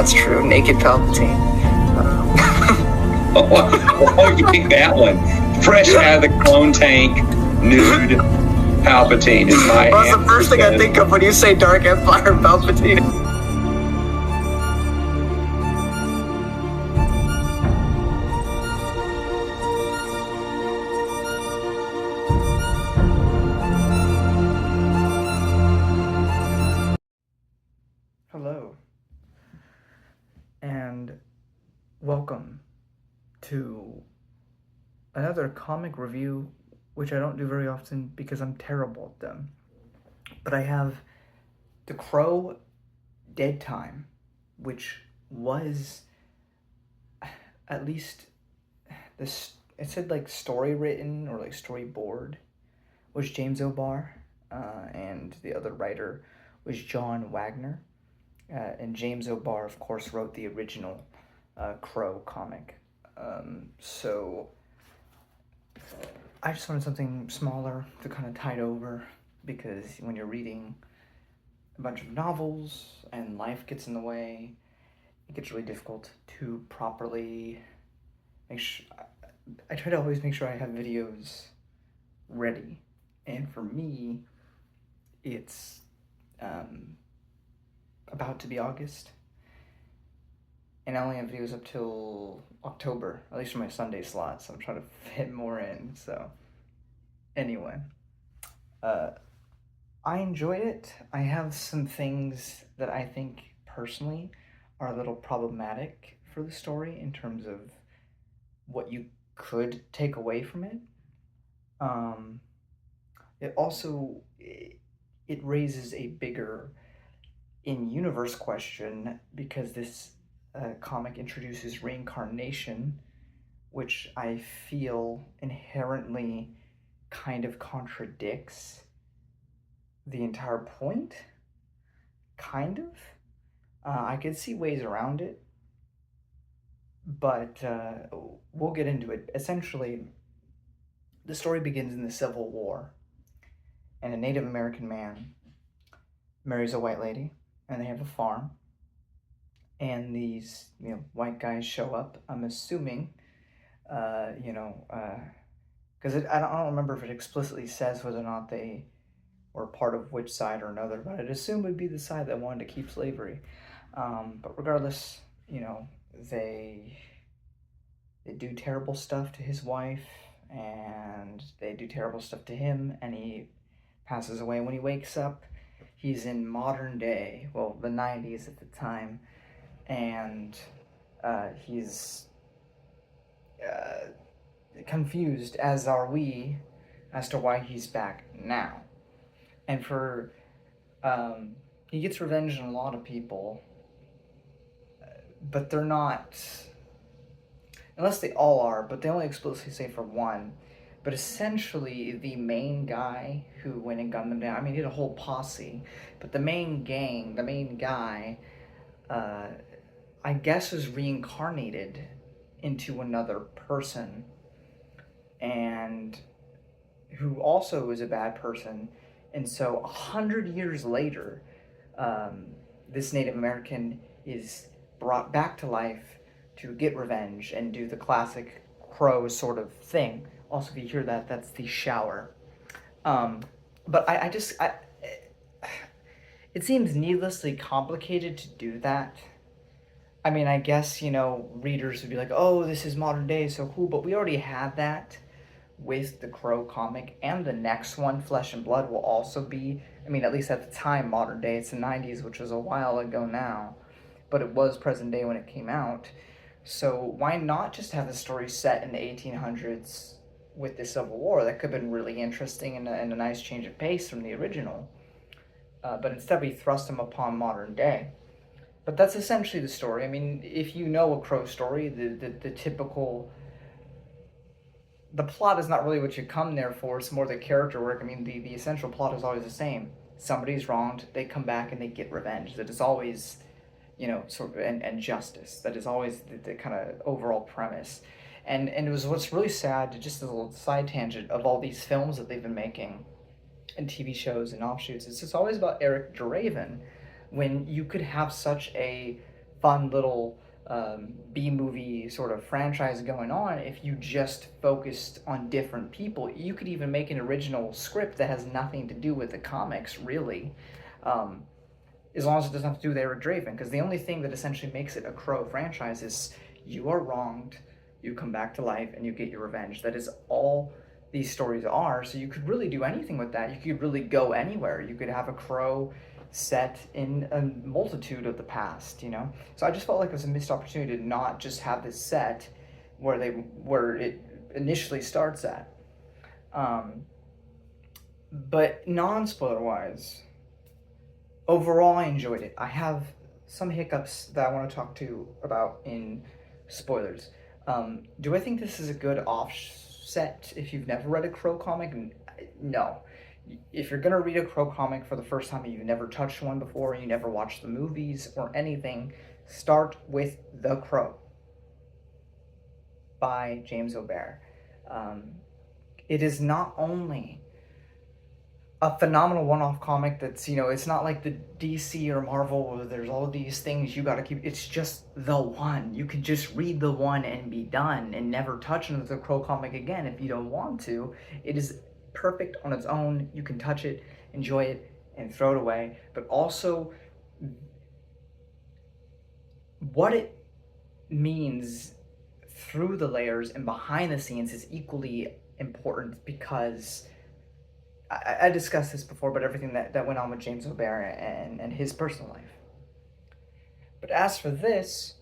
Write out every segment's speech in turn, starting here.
that's true. Naked Palpatine. Oh, you pick that one. Fresh out of the clone tank, nude Palpatine is my Well, that's the first thing I think of when you say Dark Empire Palpatine. Hello, and welcome to another comic review, which I don't do very often because I'm terrible at them. But I have The Crow Dead Time, which was at least this. It said like story written or like storyboard was James O'Barr, and the other writer was John Wagner. And James O'Barr, of course, wrote the original Crow comic. So I just wanted something smaller to kind of tide over, because when you're reading a bunch of novels and life gets in the way, it gets really difficult to properly make sure. I try to always make sure I have videos ready. And for me, it's about to be August, and I only have videos up till October, at least for my Sunday slot, so I'm trying to fit more in. So anyway, I enjoyed it. I have some things that I think personally are a little problematic for the story in terms of what you could take away from it. It also it raises a bigger in-universe question, because this comic introduces reincarnation, which I feel inherently kind of contradicts the entire point. Kind of. I could see ways around it, but we'll get into it. Essentially, the story begins in the Civil War, and a Native American man marries a white lady, and they have a farm, and these white guys show up. I'm assuming, because I don't remember if it explicitly says whether or not they were part of which side or another, but I'd assume it would be the side that wanted to keep slavery. But regardless, they do terrible stuff to his wife, and they do terrible stuff to him, and he passes away. When he wakes up, he's in modern day, well, the 90s at the time, and he's confused, as are we, as to why he's back now. And he gets revenge on a lot of people, but they're not, unless they all are, but they only explicitly say for one. But essentially, the main guy who went and gunned them down, I mean, he had a whole posse, but the main guy, I guess, was reincarnated into another person, and who also is a bad person. And so 100 years later, this Native American is brought back to life to get revenge and do the classic Crow sort of thing. Also, if you hear that, that's the shower. But it seems needlessly complicated to do that. I mean, I guess, readers would be like, oh, this is modern day, so cool, but we already had that with the Crow comic, and the next one, Flesh and Blood, will also be, I mean, at least at the time, modern day. It's the 90s, which was a while ago now, but it was present day when it came out. So why not just have the story set in the 1800s with the Civil War? That could have been really interesting and a nice change of pace from the original. But instead we thrust them upon modern day. But that's essentially the story. I mean, if you know a Crow story, the typical... The plot is not really what you come there for, it's more the character work. I mean, the essential plot is always the same. Somebody's wronged, they come back and they get revenge. That is always, sort of, and justice. That is always the kind of overall premise. And it was what's really sad, just as a little side tangent, of all these films that they've been making, and TV shows and offshoots, it's just always about Eric Draven, when you could have such a fun little B movie sort of franchise going on if you just focused on different people. You could even make an original script that has nothing to do with the comics, really, um, as long as it doesn't have to do with Eric Draven. Because the only thing that essentially makes it a Crow franchise is you are wronged, you come back to life, and you get your revenge. That is all these stories are. So you could really do anything with that. You could really go anywhere. You could have a Crow set in a multitude of the past, you know. So I just felt like it was a missed opportunity to not just have this set where it initially starts at. But non-spoiler wise, overall I enjoyed it. I have some hiccups that I want to talk to about in spoilers. Do I think this is a good offset if you've never read a Crow comic? No. If you're gonna read a Crow comic for the first time and you've never touched one before, you never watched the movies or anything, start with The Crow by James O'Barr. It is not only a phenomenal one-off comic that's, you know, it's not like the DC or Marvel where there's all these things you gotta keep. It's just the one. You can just read the one and be done and never touch another Crow comic again if you don't want to. It is perfect on its own. You can touch it, enjoy it, and throw it away. But also, what it means through the layers and behind the scenes is equally important, because I discussed this before, but everything that went on with James O'Barr and his personal life. But as for this,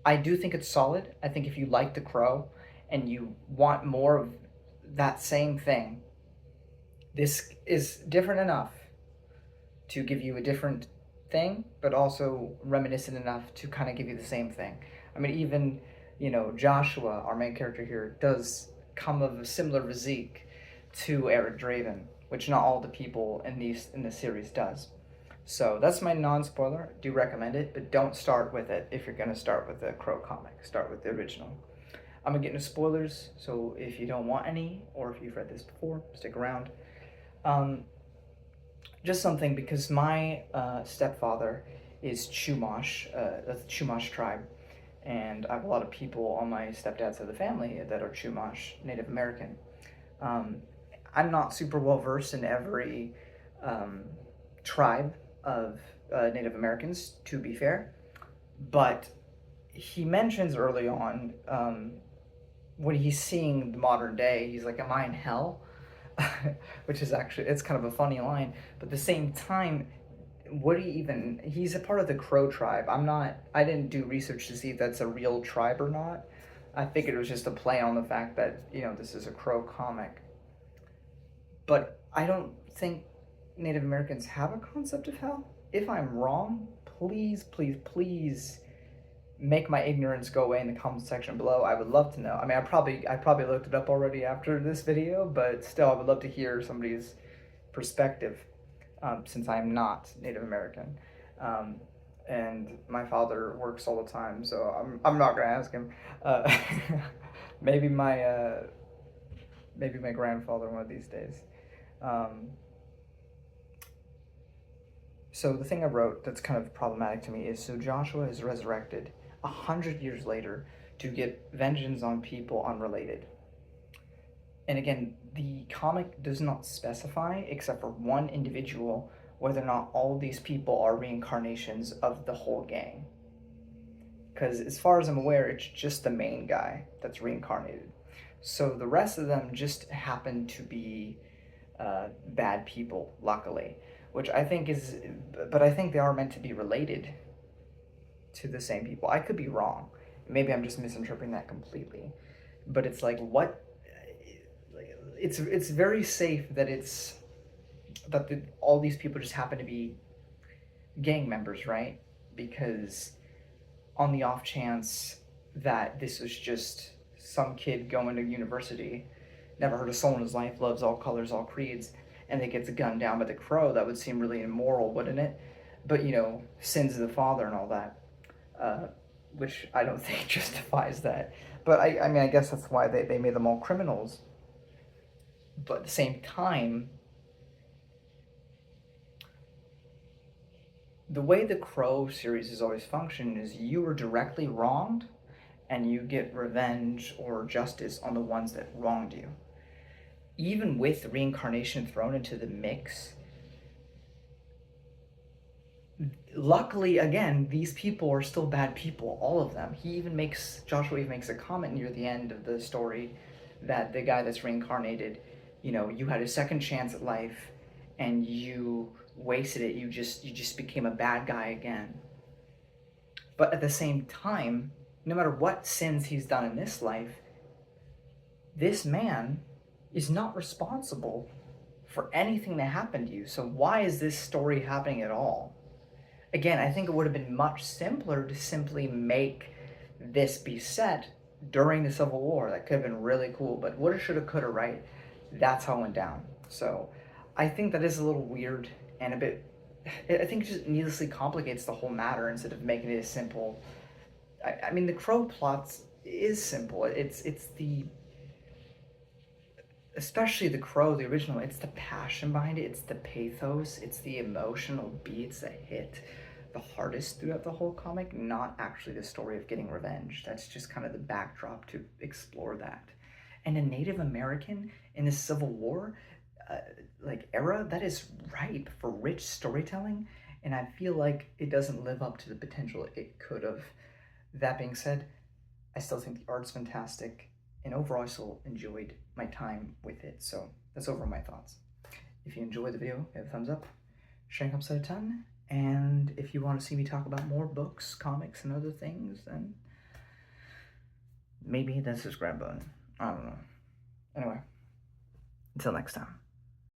I do think it's solid. I think if you like The Crow and you want more of that same thing, this is different enough to give you a different thing, but also reminiscent enough to kind of give you the same thing. I mean, even, you know, Joshua, our main character here, does come of a similar physique to Eric Draven, which not all the people in the series does. So that's my non-spoiler. Do recommend it, but don't start with it if you're gonna start with the Crow comic. Start with the original. I'm gonna get into spoilers, so if you don't want any, or if you've read this before, stick around. Just something, because my stepfather is Chumash, that's the Chumash tribe, and I have a lot of people on my stepdad's side of the family that are Chumash, Native American. I'm not super well versed in every tribe of Native Americans, to be fair, but he mentions early on, when he's seeing the modern day, he's like, am I in hell? Which is actually, it's kind of a funny line, but at the same time, he's a part of the Crow tribe. I didn't do research to see if that's a real tribe or not. I figured it was just a play on the fact that, you know, this is a Crow comic. But I don't think Native Americans have a concept of hell. If I'm wrong, please, please, please make my ignorance go away in the comment section below. I would love to know. I mean, I probably looked it up already after this video, but still, I would love to hear somebody's perspective, since I'm not Native American. And my father works all the time, so I'm not gonna ask him. Maybe my grandfather one of these days. So the thing I wrote that's kind of problematic to me is, so Joshua is resurrected 100 years later to get vengeance on people unrelated. And again, the comic does not specify, except for one individual, whether or not all these people are reincarnations of the whole gang. Because as far as I'm aware, it's just the main guy that's reincarnated. So the rest of them just happen to be bad people, luckily. Which I think but I think they are meant to be related to the same people. I could be wrong. Maybe I'm just misinterpreting that completely. But it's like, what? It's very safe that all these people just happen to be gang members, right? Because on the off chance that this was just some kid going to university, never heard a soul in his life, loves all colors, all creeds, and they gets gunned down by the Crow, that would seem really immoral, wouldn't it? But, you know, sins of the father and all that, which I don't think justifies that. But I mean, I guess that's why they made them all criminals. But at the same time, the way the Crow series has always functioned is you were directly wronged and you get revenge or justice on the ones that wronged you. Even with reincarnation thrown into the mix, luckily, again, these people are still bad people, all of them. Joshua even makes a comment near the end of the story that the guy that's reincarnated, you had a second chance at life and you wasted it. You just became a bad guy again. But at the same time, no matter what sins he's done in this life, this man is not responsible for anything that happened to you. So why is this story happening at all? Again, I think it would have been much simpler to simply make this be set during the Civil War. That could have been really cool, but woulda, shoulda, coulda, right? That's how it went down. So I think that is a little weird and I think it just needlessly complicates the whole matter instead of making it as simple. I mean, the Crow plots is simple. Especially the Crow, the original, it's the passion behind it, it's the pathos, it's the emotional beats that hit the hardest throughout the whole comic, not actually the story of getting revenge. That's just kind of the backdrop to explore that. And a Native American in the Civil War era, that is ripe for rich storytelling, and I feel like it doesn't live up to the potential it could have. That being said, I still think the art's fantastic, and overall I still enjoyed my time with it. So that's overall my thoughts. If you enjoyed the video, give it a thumbs up, sharing helps out a ton, and if you want to see me talk about more books, comics, and other things, then maybe hit that subscribe button. I don't know. Anyway, until next time.